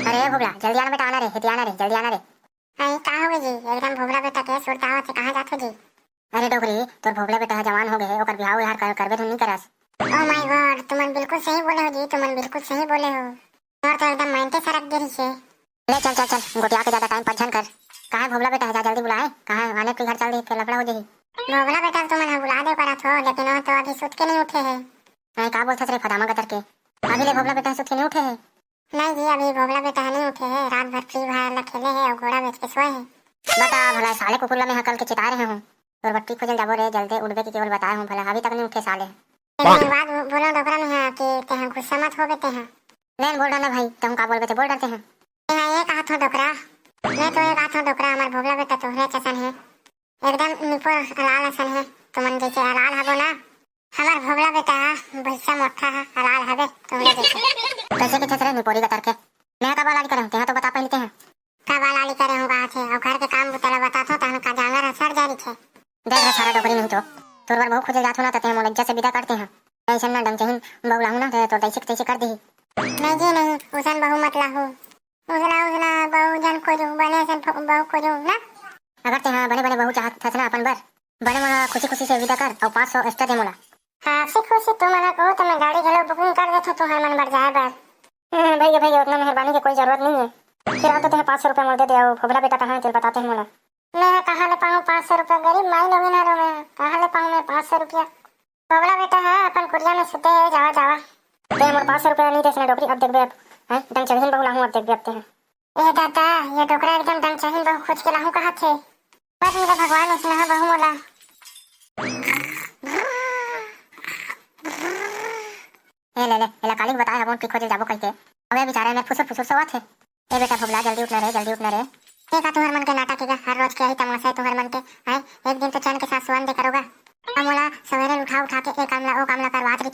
अरे भोगला जल्दी आना बेटा, आना रे, हिती आना रे, जल्दी आना रे। अरे का हो गए जी? एकदम भोगला बेटा के सुरता आवत से कहां जात हो जी? अरे डोकरी, तोर भोगला बेटा जवान हो गए, ओकर बिहाव यार करबे तो नहीं करस। ओ माय गॉड, तुमन बिल्कुल सही बोले हो जी, तुमन बिल्कुल सही बोले हो। और तो एकदम माइंडे सरक गई छे। ले चल चल चल, गोटिया के ज्यादा टाइम पछन कर। कहां है भोगला बेटा, जा जल्दी बुलाए। कहां है? आने के घर चल दे, फिर लफड़ा हो जाही। भोगला बेटा तुमन बुला दे करा थो, लेकिन वो तो अभी सुत के नहीं उठे है। नहीं का बोलथस रे फदामा कतर के, अभी ले भोगला बेटा सुत के नहीं उठे है। नहीं जी, अभी भोगला बेटा नहीं उठे है, रात भर फ्री फायर खेले है और घोड़ा बेच के सोए है। बता भला साले कुकुरला में हकल के चिता रहे हूं, तोर बट्टी खोजल जाबो रे, जल्दी उड़बे की केवल बताए हूं, भला अभी तक नहीं उठे साले। एक बात बोलो डोकरा में है कि तेहा गुस्सा मत हो बेटे हैं। नहीं बोल रहा ना भाई, तुम का बोल बेटे, बोल डरते हैं। तेहा ये कहा था डोकरा, मैं तो ये कहा था डोकरा, हमार भोगला बेटा तोहरे चसन है, एकदम निपो लाल असन है, तुमन जैसे लाल हबो ना, हमार भोगला बेटा भैसा मोटा है, लाल हबे तुमने जैसे। कैसे के छतरे निपोरी कतर के मैं का बालाली करहूं, तेहा तो बता पहले हैं। का बालाली करे हूं कहा थे, और घर के काम बुतला बता था तहन का जांगर असर जारी छे। देख रे सारा डोकरी नहीं तो तोर बार बहुत खोजे जात हो ना, तते मोल इज्जत से विदा करते हैं। ऐसा ना डंग चाहिए बउला हूं ना, तो तैसे तैसे कर दी। नहीं जी नहीं, उसन बहु मत लाहू, उसना बहु जन खोजू, बने सन बहु खोजू ना। अगर ते बने बने बहु चाहत थस ना अपन बर, बने मोला खुशी खुशी से विदा कर और 500 एक्स्ट्रा दे मोला। हाँ खुशी तुम मना कहो तो मैं गाड़ी घलो बुकिंग कर देता, तो है मन बढ़ जाए बर। भैया उतना मेहरबानी की कोई जरूरत नहीं है, फिर आप तो तुम्हें 500 रुपये मोल दे दे, भोगला बेटा कहाँ है चल बताते हैं मोला। मैं कहाँ ले पाऊँ 500 रुपया, गरीब माई लोगी ना रो, मैं कहाँ ले पाऊँ मैं 500 रुपया। बबला बेटा है अपन कुरिया में सुते है, जावा जावा। ते मोर 500 रुपये नहीं देसना डोकरी, अब देख बे, हैं डंग चाहिए बहुला हूं, अब देख बे अब ते हैं। ए दादा, ये डोकरा एकदम डंग चाहिए बहु खोज के लाहूं कहाँ थे, बस मेरा भगवान उसने बहु मोला। ले ले एला काली बताए हम की खोजे जाबो कह के, अबे बेचारे ने फुसुर फुसुर सोवा थे। ए बेटा भोगला जल्दी उठना रे, जल्दी उठना रे। ये का तुम्हारे मन के नाटक है, हर रोज के यही तमाशा है तुम्हारे मन के, हैं एक दिन तो चैन के साथ सोवन दे करोगा। अब मोला सवेरे उठा उठा के एक कामला ओ कामला करवात रही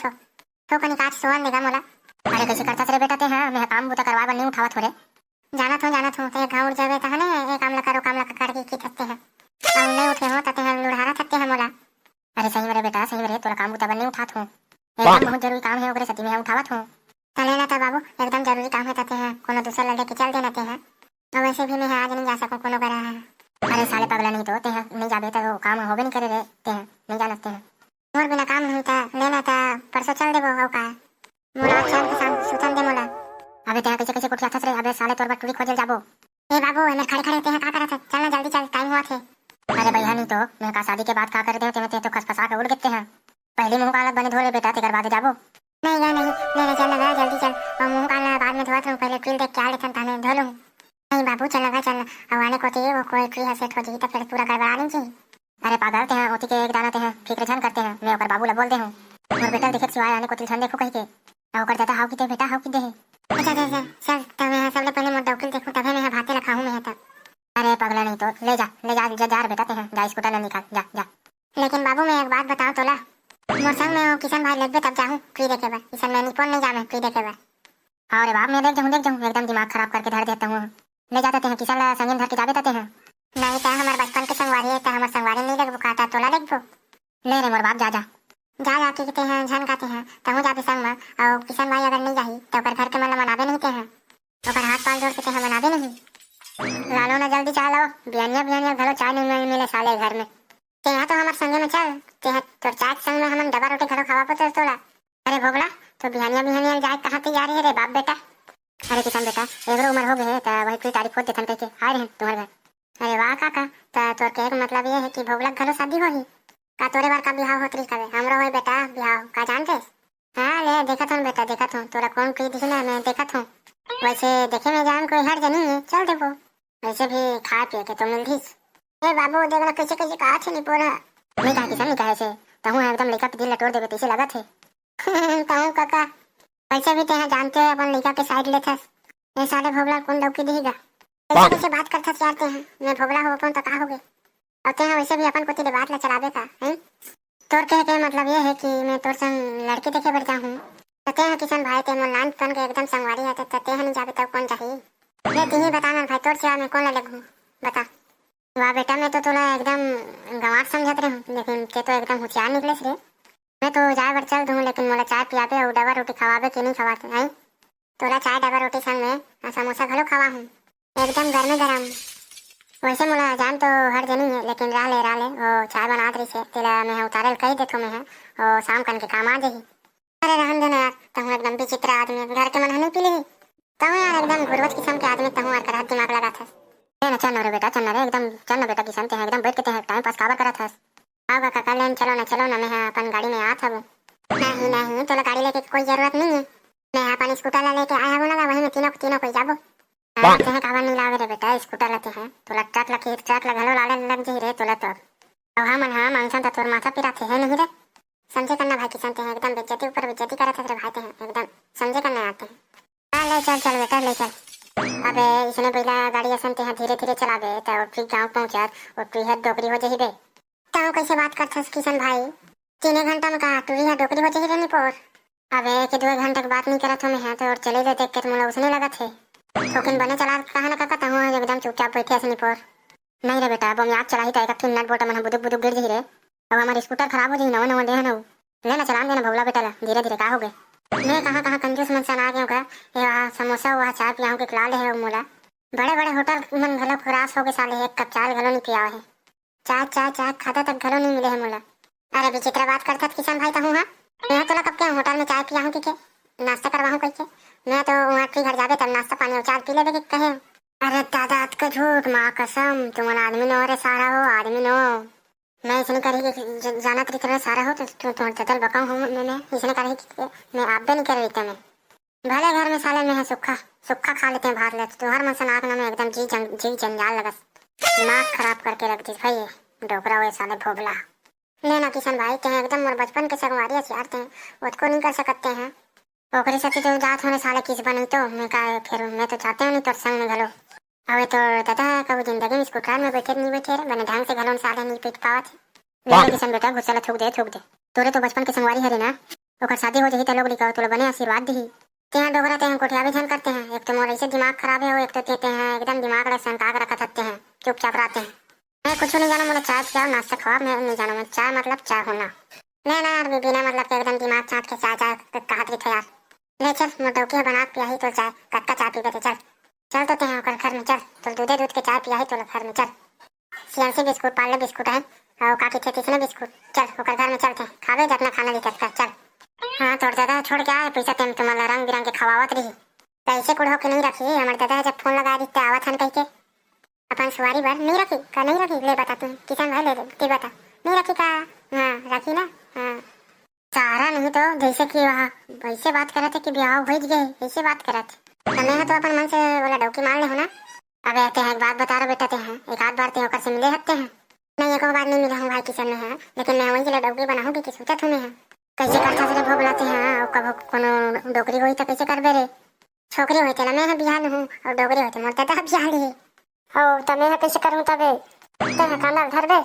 तो कनी काट सोवन देगा मोला। अरे कैसे करता रे बेटा ते, हां मैं काम बुता करवा बन नहीं उठावा थोड़े। जाना थो ते गांव जावे त हने एक कामला करो कामला करके की थकते हैं, अब नहीं उठे हो तते हैं लुढ़ारा थकते हैं मोला। अरे सही मेरे बेटा सही मेरे, तोरा काम बुता बन नहीं उठात हूं, एकदम बहुत जरूरी काम है ओकरे सती में उठावत हूं। चले ना तो बाबू, एकदम जरूरी काम है तते हैं, कोनो दूसरा लड़के के चल देना ते हैं, और वैसे भी मैं आज नहीं जा सकूं कोनो करा है। अरे साले पगला नहीं तो ते हैं नहीं जाबे तो काम होबे नहीं करे रे, ते हैं नहीं जानते हैं। मोर बिना काम नहीं था लेना था, परसों चल देबो हो का मोला चल के साथ सुतन दे मोला। अबे ते कैसे कैसे कुटिया थस रे, अबे साले तोर बटुरी खोजल जाबो। ए बाबू मैं खड़े खड़े ते हैं का करत है, चलना जल्दी चल, टाइम हुआ थे। अरे भैया नहीं तो मैं का शादी के बाद का कर दे, ते तो खसखसा के उड़ गिरते हैं, पहले मुंह काला बने धोले बेटा, तेकर बाद जाबो। नहीं या नहीं लेने चल लगा जल्दी चल, और मुंह काला बाद में धोत हूं, पहले ट्रिल देख के आ लेथन ताने धो लूं। नहीं बाबू चल लगा चल, अब आने को ते वो कोई ट्री सेट हो जी तो फिर पूरा गड़बड़ा नहीं जी। अरे पागल ते हैं ओती के एक दाना ते हैं फिक्र झन करते हैं, मैं ओकर बाबू ला बोल दे हूं और बेटा देखे सिवाय आने को तिल देखो कह के, और ओकर दादा हाउ की ते बेटा हाउ की दे है। अच्छा अच्छा चल तब मैं सबले पहले मोर डॉक्टर देखूं, तब मैं भाते रखाऊं मैं तब। अरे पगला नहीं तो ले जा जा बेटा ते हैं, जा स्कूटर ले निकाल जा जा। लेकिन बाबू मैं एक बात बताऊं तोला, मोर संग में किशन भाई लगबे तब जाऊं ट्री देखे बा, किशन मैं निपोन नहीं जामे ट्री देखे बा। अरे बाप मैं देख जाऊं एकदम दिमाग खराब करके धर देता हूं, ले जाते हैं किशन ला संगीन धर के जाबे ताते हैं। नहीं ता हमार बचपन के संगवारी है, ता हमार संगवारी नहीं लगबो काटा तोला लगबो। ले रे मोर बाप जा जा जा के कहते हैं झन खाते हैं तहु जाबे संग में, और किशन भाई अगर नहीं जाही तो ओकर घर के मन मनाबे नहीं ते हैं, ओकर हाथ पांव जोड़ के ते हैं मनाबे नहीं। लालो ना जल्दी चालो, बियानिया घलो चाय नहीं मिले साले घर में। ते यहाँ तो हमार संगे में चल, ते हैं तोर चाय संग में हम डबा रोटी घलो खावा पतो तोला। अरे भोगला तो बिहानिया जाए कहाँ तैयार है रे बाप बेटा। अरे किसान बेटा एगरो उम्र हो गए तो वही कोई तारीफ होते थन कह आए रहे तुम्हारे घर। अरे वाह काका, तो तोर के मतलब ये है कि भोगला घलो शादी होही का, तोरे बार का बिहाव होत रही कबे हमरो होई बेटा बिहाव का जानते। हां ले देखत हूं बेटा देखत हूं, तोरा कौन की दिखी ना मैं देखत हूं, वैसे देखे में जान कोई हर जनी है, चल देखो वैसे भी खा पिए के तो मिलधीस। ए बाबू देखला कैसे कैसे कहा थे नहीं पोरा, नहीं कहा किसान नहीं कहे से तहु एकदम लइका के दिल लटोर देबे तैसे लगत है। तहु काका वैसे भी ते जानते हो अपन लइका के साइड लेथस, ये साले भोगला कौन लौकी देगा, कैसे कैसे बात करथस यार ते हैं, मैं भोगला हो अपन तो का हो गए, और ते वैसे भी अपन को तेरे बात ला चलाबे का हैं। तोर कहे के मतलब ये है कि मैं तोर संग लड़की देखे बढ़ जाऊं, तते हैं किशन भाई ते मोर लान पन के एकदम संगवारी है, तते हैं नहीं जाबे तो कौन चाहिए, मैं तीही बताना भाई तोर सिवा मैं कौन लगूं बता। वाह बेटा मैं तो तोला एकदम गंवार समझत रहे हूं, लेकिन ते तो एकदम होशियार निकलेस रे। मैं तो जाए बर चल दूं, लेकिन मोला चाय पियाबे और डबा रोटी खवाबे कि नहीं खवाते हैं। तोला चाय डबा रोटी संग में समोसा घलो खवा हूँ एकदम गरमे गरम। वैसे मोला जान तो हर जनी है लेकिन राले ओ चाय बनात रही से तेला मैं उतारल कही देथो मैं ओ शाम कन के काम आ जाही। अरे रहन देना यार तहु एकदम विचित्र आदमी घर के मन हनी पी लेही तहु यार एकदम गुरवत किस्म के आदमी तहु यार कर दिमाग लगात हस। ए न चल न रे बेटा चल न रे एकदम चल न बेटा किस्म ते एकदम बैठ के ते टाइम पास काबर करत हस। आओ काका लेन चलो न मैं अपन गाड़ी में आत हूँ। नहीं तोला गाड़ी लेके कोई जरूरत नहीं है मैं अपन स्कूटर ला लेके आया हूँ ना वही में तीनों कोई जाबो। तेहे काबर नहीं लावे रे बेटा स्कूटर लाते हैं तोला ट्रक ला घलो लाड़े लग जाही रे तोला तो अब हम हाँ मांगसन तो तोर माथा पिराथे है नहीं रे। समझे करना भाई किसान ते हैं एकदम बेइज्जती ऊपर बेइज्जती करत है रे भाई ते हैं एकदम समझे करना आते हैं। ले चल बेटा ले चल। अबे इसने पहला गाड़ी असन ते हैं धीरे चलावे तो ठीक गाँव पहुँचत और तू है डोकरी हो जाही बे। ताऊ कैसे बात करथस किसान भाई 3 घंटा में कहा तू है डोकरी हो जाही रे निपोर। अबे के 2 घंटा के बात नहीं करत हो मैं है तो और चले ले देख के मोला उसने लगत है थोकिन बने चला कहा ना काका तहु एकदम चुपचाप बैठे ऐसे निपोर। नहीं रे बेटा अब हम याद चलाही तो एक फिर नट बोटा मन बुदुक गिर जाही रे अब हमारी स्कूटर खराब हो जाही नवा दे न लेना चलान देना भोगला बेटा ला धीरे का हो गए मैं कहाँ कंजूस मन सन आ गया का ये समोसा वहाँ चाय पियाऊँ के खिला ले है मोला बड़े होटल मन घलो खरास हो गए साले 1 कप चाय घलो नहीं पिया है चाय खाता तक घलो नहीं मिले है मोला। अरे विचित्र बात करता किसान भाई तहु हाँ मैं तोला कब के होटल में चाय पियाऊँ के नाश्ता करवाऊँ कैसे मैं तो वहाँ के घर जाबे तब नाश्ता पानी और चाय पी लेबे कहे। अरे दादा का झूठ माँ कसम तुम्हारा आदमी नो रे सारा हो आदमी नो मैं इसने करी जाना तरी कर सारा हो तो चतल बकाऊँ हूँ मैं इसने करी मैं आप भी नहीं कर रही मैं भले घर में साले में है सुखा खा लेते हैं भात लेते तो हर मन सनाक ना में एकदम जी जंजाल लगस दिमाग खराब करके रख दी भाई डोकरा हुए साले भोगला। लेना किसान भाई ते एकदम मोर बचपन के संगवारी चाहते हैं उसको नहीं कर सकते हैं ओकरे साथी तो जात होने साले किस बनी तो मैं का फिर मैं तो चाहते हूँ नहीं तो संग में घलो अवे तो दादा कभी जिंदगी में स्कूटर में बैठे नहीं बैठे बने ढंग से घलो साले नहीं पीट पावत मेरे किसान बेटा गुस्सा थूक दे तोरे तो बचपन के संगवारी हरी ना ओकर शादी हो जाही तो लोग लिखाओ तो बने आशीर्वाद दी तेहा डोगरा ते कोठिया भी धन करते हैं एक तो मोर ऐसे दिमाग खराब है एक तो देते हैं एकदम दिमाग रे संताग रखा थकते हैं चुपचाप रहते हैं। मैं कुछ नहीं जाना मुझे चाय पियाओ नाश्ता खवा मैं नहीं जाना मैं चाय मतलब चाय होना लेना यार बिना मतलब के एकदम दिमाग चाट के चाय कहा रही थे यार ले चल मोटौकी बना पिया ही तो चाय कक्का चाय पी थे चल तो तेहा घर में चल तो दूध के चाय पिया ही तो घर में चल सियांसी बिस्कुट पार्ले बिस्कुट है और काकी थे तीसरे बिस्कुट चल होकर घर में चलते खावे अपना खाना दिक्कत कर चल। हाँ तोड़ दादा छोड़ के आए पैसा तेम तुम्हारा रंग बिरंग के खवावत रही पैसे कुड़ होके नहीं रखी हमारे दादा जब फोन लगा दी आवत हन कह के अपन सवारी भर नहीं रखी का नहीं रखी ले बता तू किसान भाई ले ती बता नहीं रखी का हाँ रखी ना हाँ सारा नहीं तो जैसे कि वहाँ वैसे बात करे थे कि ब्याह हो गए ऐसे बात करे थे मैं तो अपन मन से बोला डौकी मार ले हो ना। अब ऐसे हैं एक बात बता रहा बेटा ते हैं एक आध बार ते होकर से मिले हत्ते हैं नहीं एक बार नहीं मिला हूँ भाई किसान में है लेकिन मैं वही डौकी बनाऊंगी कि सोचा तुम्हें है कैसे करता से भोग लाते हैं और कब कोनो डोकरी होई तो कैसे करबे रे छोकरी होई तेला मैं बिहान हूँ और डोकरी होई तो मोर दादा बिहान ही हो तो मैं कैसे करूँ तबे ते खाना धर दे